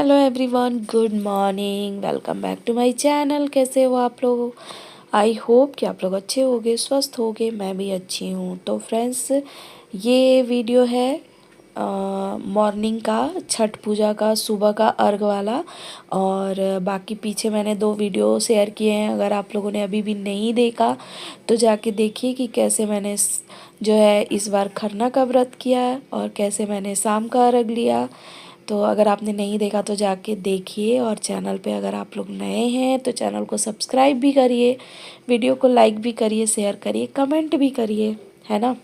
Hello everyone, good morning. Welcome back to my channel. कैसे हो आप लोग? आई होप कि आप लोग अच्छे होगे, स्वस्थ होगे। मैं भी अच्छी हूँ। तो फ्रेंड्स, ये वीडियो है मॉर्निंग का, छठ पूजा का, सुबह का अर्घ वाला। और बाकी पीछे मैंने 2 वीडियो शेयर किए हैं। अगर आप लोगों ने अभी भी नहीं देखा तो जाके देखिए कि कैसे मैंने जो है इस बार खरना का व्रत किया और कैसे मैंने शाम का अर्घ लिया। तो अगर आपने नहीं देखा तो जाके देखिए। और चैनल पे अगर आप लोग नए हैं तो चैनल को सब्सक्राइब भी करिए, वीडियो को लाइक भी करिए, शेयर करिए, कमेंट भी करिए, है ना।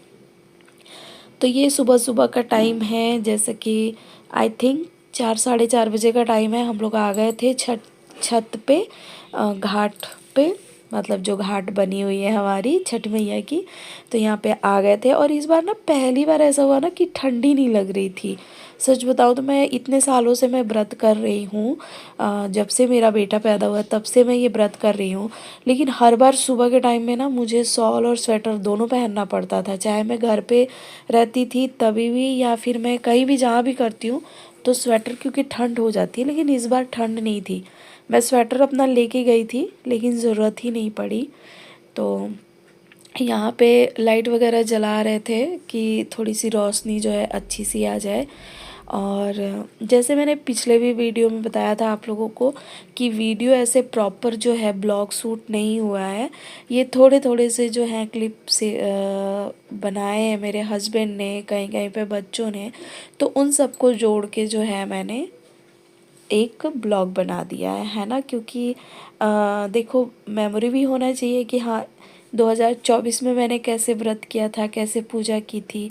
तो ये सुबह सुबह का टाइम है, जैसे कि आई थिंक 4 साढ़े 4 बजे का टाइम है। हम लोग आ गए थे छत पे, घाट पे, मतलब जो घाट बनी हुई है हमारी छठ मैया की। तो यहाँ पे आ गए थे। और इस बार ना पहली बार ऐसा हुआ ना कि ठंडी नहीं लग रही थी। सच बताऊँ तो मैं इतने सालों से मैं व्रत कर रही हूँ, जब से मेरा बेटा पैदा हुआ तब से मैं ये व्रत कर रही हूँ। लेकिन हर बार सुबह के टाइम में ना मुझे शॉल और स्वेटर दोनों पहनना पड़ता था, चाहे मैं घर पे रहती थी तभी भी या फिर मैं कहीं भी जहाँ भी करती हूँ तो स्वेटर, क्योंकि ठंड हो जाती है। लेकिन इस बार ठंड नहीं थी। मैं स्वेटर अपना लेके गई थी लेकिन ज़रूरत ही नहीं पड़ी। तो यहाँ पे लाइट वगैरह जला रहे थे कि थोड़ी सी रोशनी जो है अच्छी सी आ जाए। और जैसे मैंने पिछले भी वीडियो में बताया था आप लोगों को कि वीडियो ऐसे प्रॉपर जो है ब्लॉग शूट नहीं हुआ है। ये थोड़े थोड़े से जो हैं क्लिप से बनाए हैं मेरे हस्बैंड ने, कहीं कहीं पे बच्चों ने। तो उन सबको जोड़ के जो है मैंने एक ब्लॉग बना दिया है ना। क्योंकि देखो, मेमोरी भी होना चाहिए कि हाँ 2024 में मैंने कैसे व्रत किया था, कैसे पूजा की थी।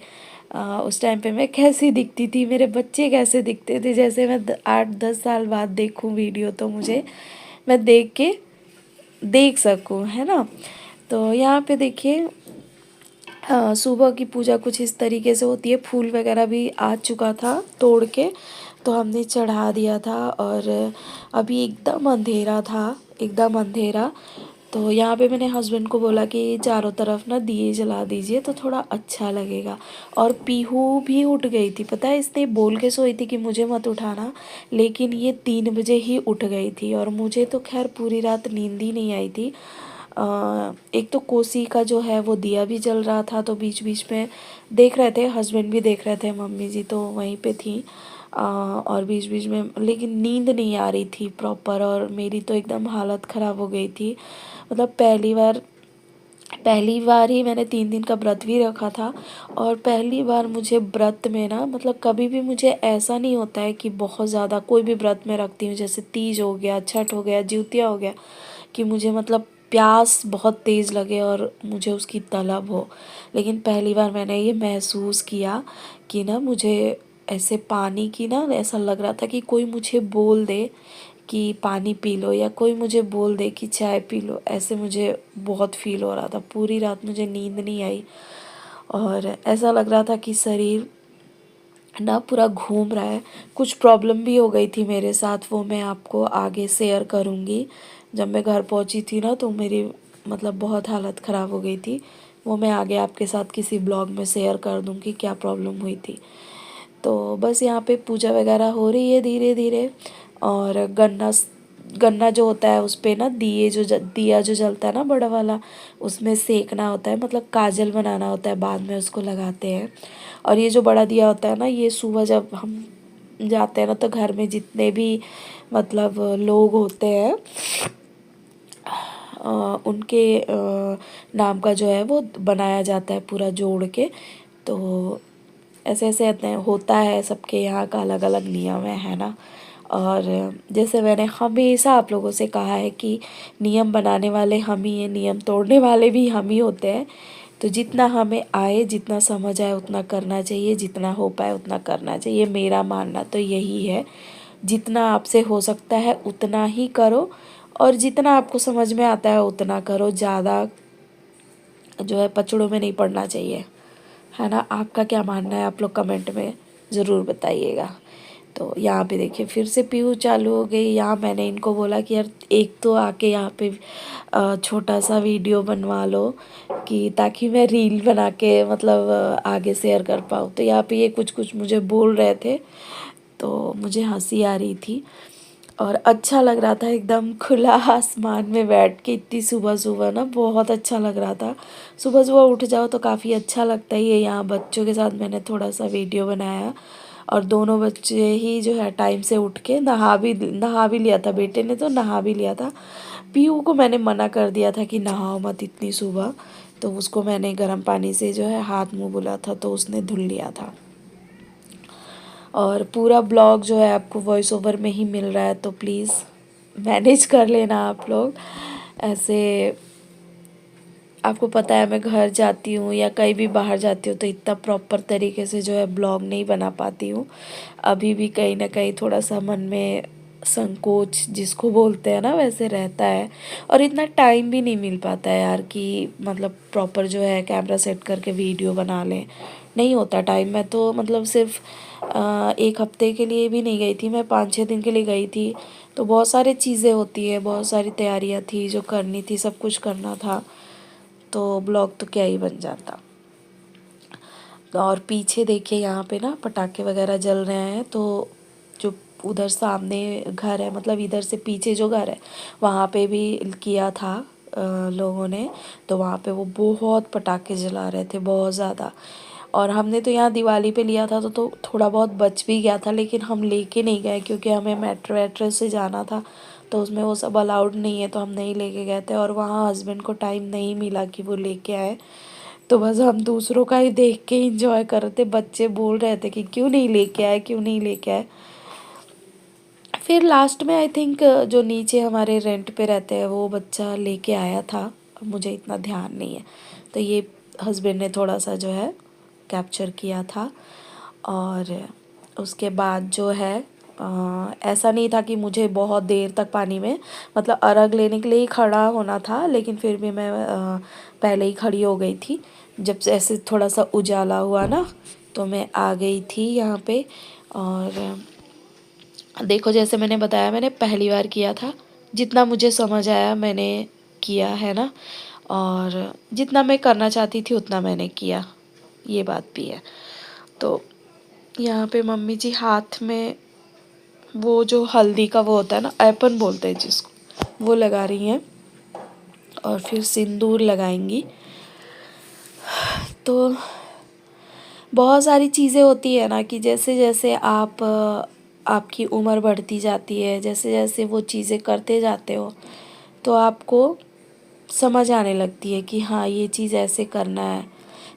उस टाइम पे मैं कैसी दिखती थी, मेरे बच्चे कैसे दिखते थे। जैसे मैं 8-10 साल बाद देखूं वीडियो तो मुझे, मैं देख के देख सकूं, है ना। तो यहाँ पे देखिए, सुबह की पूजा कुछ इस तरीके से होती है। फूल वगैरह भी आ चुका था तोड़ के, तो हमने चढ़ा दिया था। और अभी एकदम अंधेरा था, एकदम अंधेरा। तो यहाँ पे मैंने हस्बैंड को बोला कि चारों तरफ ना दिए जला दीजिए तो थोड़ा अच्छा लगेगा। और पीहू भी उठ गई थी, पता है। इसने बोल के सोई थी कि मुझे मत उठाना, लेकिन ये 3 बजे ही उठ गई थी। और मुझे तो खैर पूरी रात नींद ही नहीं आई थी। एक तो कोसी का जो है वो दिया भी जल रहा था, तो बीच बीच में देख रहे थे, हस्बैंड भी देख रहे थे, मम्मी जी तो वहीं पे थी। और बीच बीच में लेकिन नींद नहीं आ रही थी प्रॉपर। और मेरी तो एकदम हालत ख़राब हो गई थी। मतलब पहली बार ही मैंने 3 दिन का व्रत भी रखा था। और पहली बार मुझे व्रत में ना, मतलब कभी भी मुझे ऐसा नहीं होता है कि बहुत ज़्यादा कोई भी व्रत में रखती हूँ, जैसे तीज हो गया, छठ हो गया, जिउतिया हो गया, कि मुझे मतलब प्यास बहुत तेज़ लगे और मुझे उसकी तलब हो। लेकिन पहली बार मैंने ये महसूस किया कि ना मुझे ऐसे पानी की ना, ऐसा लग रहा था कि कोई मुझे बोल दे कि पानी पी लो, या कोई मुझे बोल दे कि चाय पी लो। ऐसे मुझे बहुत फील हो रहा था। पूरी रात मुझे नींद नहीं आई और ऐसा लग रहा था कि शरीर ना पूरा घूम रहा है। कुछ प्रॉब्लम भी हो गई थी मेरे साथ, वो मैं आपको आगे शेयर करूँगी। जब मैं घर पहुँची थी ना तो मेरी मतलब बहुत हालत ख़राब हो गई थी। वो मैं आगे आपके साथ किसी ब्लॉग में शेयर कर दूँगी क्या प्रॉब्लम हुई थी। तो बस यहाँ पे पूजा वगैरह हो रही है धीरे धीरे। और गन्ना जो होता है उस पे ना दिया जो जलता है ना बड़ा वाला, उसमें सेकना होता है, मतलब काजल बनाना होता है, बाद में उसको लगाते हैं। और ये जो बड़ा दिया होता है ना, ये सुबह जब हम जाते हैं ना तो घर में जितने भी मतलब लोग होते हैं, उनके नाम का जो है वो बनाया जाता है पूरा जोड़ के। तो ऐसे ऐसे होता है, सबके यहाँ का अलग अलग नियम है ना। और जैसे मैंने हमेशा आप लोगों से कहा है कि नियम बनाने वाले हम ही हैं, नियम तोड़ने वाले भी हम ही होते हैं। तो जितना हमें आए, जितना समझ आए उतना करना चाहिए, जितना हो पाए उतना करना चाहिए। मेरा मानना तो यही है। जितना आपसे हो सकता है उतना ही करो, और जितना आपको समझ में आता है उतना करो। ज़्यादा जो है पचड़ों में नहीं पड़ना चाहिए, है ना। आपका क्या मानना है आप लोग कमेंट में ज़रूर बताइएगा। तो यहाँ पे देखिए फिर से पीहू चालू हो गई। यहाँ मैंने इनको बोला कि यार एक तो आके यहाँ पे छोटा सा वीडियो बनवा लो, कि ताकि मैं रील बना के मतलब आगे शेयर कर पाऊँ। तो यहाँ पे ये कुछ कुछ मुझे बोल रहे थे तो मुझे हंसी आ रही थी और अच्छा लग रहा था, एकदम खुला आसमान में बैठ के इतनी सुबह सुबह ना बहुत अच्छा लग रहा था। सुबह सुबह उठ जाओ तो काफ़ी अच्छा लगता ही है। यहाँ बच्चों के साथ मैंने थोड़ा सा वीडियो बनाया और दोनों बच्चे ही जो है टाइम से उठ के नहा भी लिया था, बेटे ने तो नहा भी लिया था। पीहू को मैंने मना कर दिया था कि नहाओ मत इतनी सुबह, तो उसको मैंने गर्म पानी से जो है हाथ मुँह धुला था तो उसने धुल लिया था। और पूरा ब्लॉग जो है आपको वॉइस ओवर में ही मिल रहा है, तो प्लीज़ मैनेज कर लेना आप लोग। ऐसे आपको पता है मैं घर जाती हूँ या कहीं भी बाहर जाती हूँ तो इतना प्रॉपर तरीके से जो है ब्लॉग नहीं बना पाती हूँ। अभी भी कहीं ना कहीं थोड़ा सा मन में संकोच जिसको बोलते हैं ना वैसे रहता है, और इतना टाइम भी नहीं मिल पाता है यार कि मतलब प्रॉपर जो है कैमरा सेट करके वीडियो बना लें। नहीं होता टाइम। मैं तो मतलब सिर्फ एक हफ्ते के लिए भी नहीं गई थी, मैं 5-6 दिन के लिए गई थी। तो बहुत सारी चीज़ें होती है, बहुत सारी तैयारियां थी जो करनी थी, सब कुछ करना था, तो ब्लॉग तो क्या ही बन जाता। और पीछे देखिए यहाँ पे ना पटाखे वगैरह जल रहे हैं, तो जो उधर सामने घर है, मतलब इधर से पीछे जो घर है वहाँ पे भी किया था लोगों ने। तो वहाँ पे वो बहुत पटाखे जला रहे थे, बहुत ज़्यादा। और हमने तो यहाँ दिवाली पे लिया था तो थोड़ा बहुत बच भी गया था, लेकिन हम लेके नहीं गए क्योंकि हमें मेट्रो वेट्रो से जाना था, तो उसमें वो सब अलाउड नहीं है, तो हम नहीं लेके गए थे। और वहाँ हस्बैंड को टाइम नहीं मिला कि वो लेके आए, तो बस हम दूसरों का ही देख के इंजॉय कर रहे थे। बच्चे बोल रहे थे कि क्यों नहीं लेके आए, क्यों नहीं लेके आए। फिर लास्ट में आई थिंक जो नीचे हमारे रेंट पे रहते हैं वो बच्चा लेके आया था, अब मुझे इतना ध्यान नहीं है। तो ये हस्बैंड ने थोड़ा सा जो है कैप्चर किया था। और उसके बाद जो है ऐसा नहीं था कि मुझे बहुत देर तक पानी में, मतलब अर्घ लेने के लिए ही खड़ा होना था, लेकिन फिर भी मैं पहले ही खड़ी हो गई थी। जब से ऐसे थोड़ा सा उजाला हुआ ना तो मैं आ गई थी यहाँ पे। और देखो जैसे मैंने बताया, मैंने पहली बार किया था, जितना मुझे समझ आया मैंने किया है ना, और जितना मैं करना चाहती थी उतना मैंने किया, ये बात भी है। तो यहाँ पे मम्मी जी हाथ में वो जो हल्दी का वो होता है ना, ऐपन बोलते हैं जिसको, वो लगा रही हैं और फिर सिंदूर लगाएंगी। तो बहुत सारी चीज़ें होती है ना कि जैसे जैसे आप आपकी उम्र बढ़ती जाती है, जैसे जैसे वो चीज़ें करते जाते हो तो आपको समझ आने लगती है कि हाँ ये चीज़ ऐसे करना है।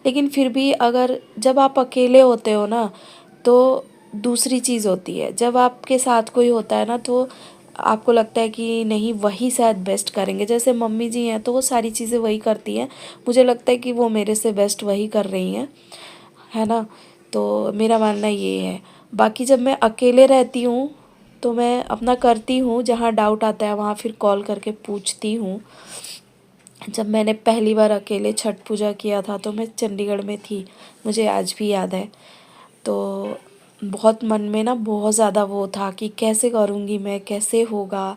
लेकिन फिर भी अगर जब आप अकेले होते हो ना तो दूसरी चीज़ होती है, जब आपके साथ कोई होता है ना तो आपको लगता है कि नहीं वही शायद बेस्ट करेंगे। जैसे मम्मी जी हैं तो वो सारी चीज़ें वही करती हैं, मुझे लगता है कि वो मेरे से बेस्ट वही कर रही हैं, है ना। तो मेरा मानना ये है। बाकी जब मैं अकेले रहती हूँ तो मैं अपना करती हूँ, जहाँ डाउट आता है वहाँ फिर कॉल करके पूछती हूँ। जब मैंने पहली बार अकेले छठ पूजा किया था तो मैं चंडीगढ़ में थी, मुझे आज भी याद है। तो बहुत मन में ना बहुत ज़्यादा वो था कि कैसे करूँगी मैं, कैसे होगा,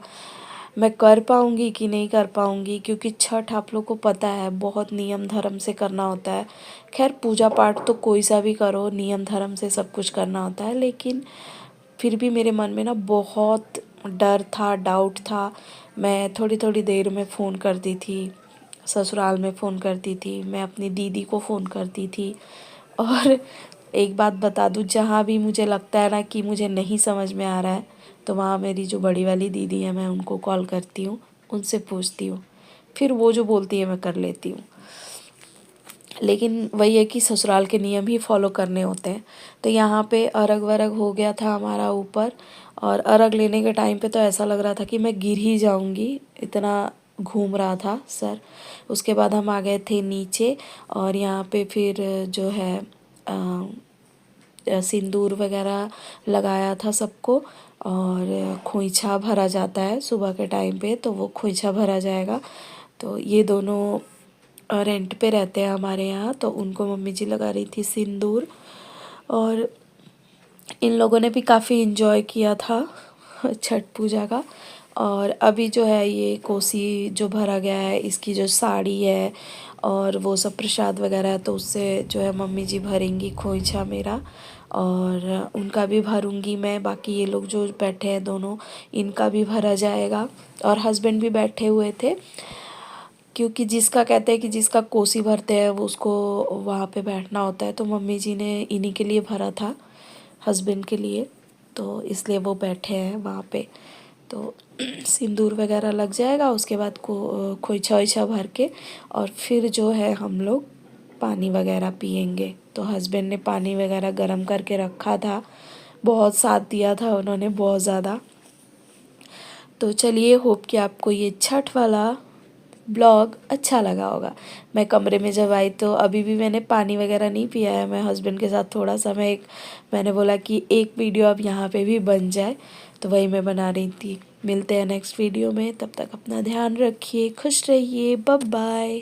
मैं कर पाऊँगी कि नहीं कर पाऊँगी, क्योंकि छठ आप लोग को पता है बहुत नियम धर्म से करना होता है। खैर पूजा पाठ तो कोई सा भी करो नियम धर्म से सब कुछ करना होता है, लेकिन फिर भी मेरे मन में ना बहुत डर था, डाउट था। मैं थोड़ी थोड़ी देर में फ़ोन करती थी, ससुराल में फ़ोन करती थी, मैं अपनी दीदी को फ़ोन करती थी। और एक बात बता दूँ, जहाँ भी मुझे लगता है ना कि मुझे नहीं समझ में आ रहा है तो वहाँ मेरी जो बड़ी वाली दीदी है मैं उनको कॉल करती हूँ, उनसे पूछती हूँ, फिर वो जो बोलती है मैं कर लेती हूँ। लेकिन वही है कि ससुराल के नियम ही फॉलो करने होते हैं। तो यहाँ पे अर्घ वर्घ हो गया था हमारा ऊपर, और अर्घ लेने के टाइम पे तो ऐसा लग रहा था कि मैं गिर ही जाऊँगी, इतना घूम रहा था सर। उसके बाद हम आ गए थे नीचे, और यहाँ पे फिर जो है सिंदूर वगैरह लगाया था सबको, और खोइछा भरा जाता है सुबह के टाइम पे, तो वो खोइछा भरा जाएगा। तो ये दोनों रेंट पे रहते हैं हमारे यहाँ, तो उनको मम्मी जी लगा रही थी सिंदूर। और इन लोगों ने भी काफ़ी इन्जॉय किया था छठ पूजा का। और अभी जो है ये कोसी जो भरा गया है, इसकी जो साड़ी है और वो सब प्रसाद वगैरह है, तो उससे जो है मम्मी जी भरेंगी खोइछा मेरा। और उनका भी भरूंगी मैं। बाकी ये लोग जो बैठे हैं दोनों, इनका भी भरा जाएगा। और हस्बैंड भी बैठे हुए थे, क्योंकि जिसका कहते हैं कि जिसका कोसी भरते हैं वो उसको वहाँ पे बैठना होता है, तो मम्मी जी ने इन्हीं के लिए भरा था, हस्बैंड के लिए, तो इसलिए वो बैठे हैं वहाँ पे। तो सिंदूर वगैरह लग जाएगा, उसके बाद को खोइछा ओइछा भर के और फिर जो है हम लोग पानी वगैरह पियेंगे। तो हस्बैंड ने पानी वगैरह गर्म करके रखा था, बहुत साथ दिया था उन्होंने, बहुत ज़्यादा। तो चलिए, होप कि आपको ये छठ वाला ब्लॉग अच्छा लगा होगा। मैं कमरे में जब आई तो अभी भी मैंने पानी वगैरह नहीं पिया है। मैं हस्बैंड के साथ थोड़ा सा मैंने बोला कि एक वीडियो अब यहाँ पे भी बन जाए, तो वही मैं बना रही थी। मिलते हैं नेक्स्ट वीडियो में, तब तक अपना ध्यान रखिए, खुश रहिए, बाय बाय।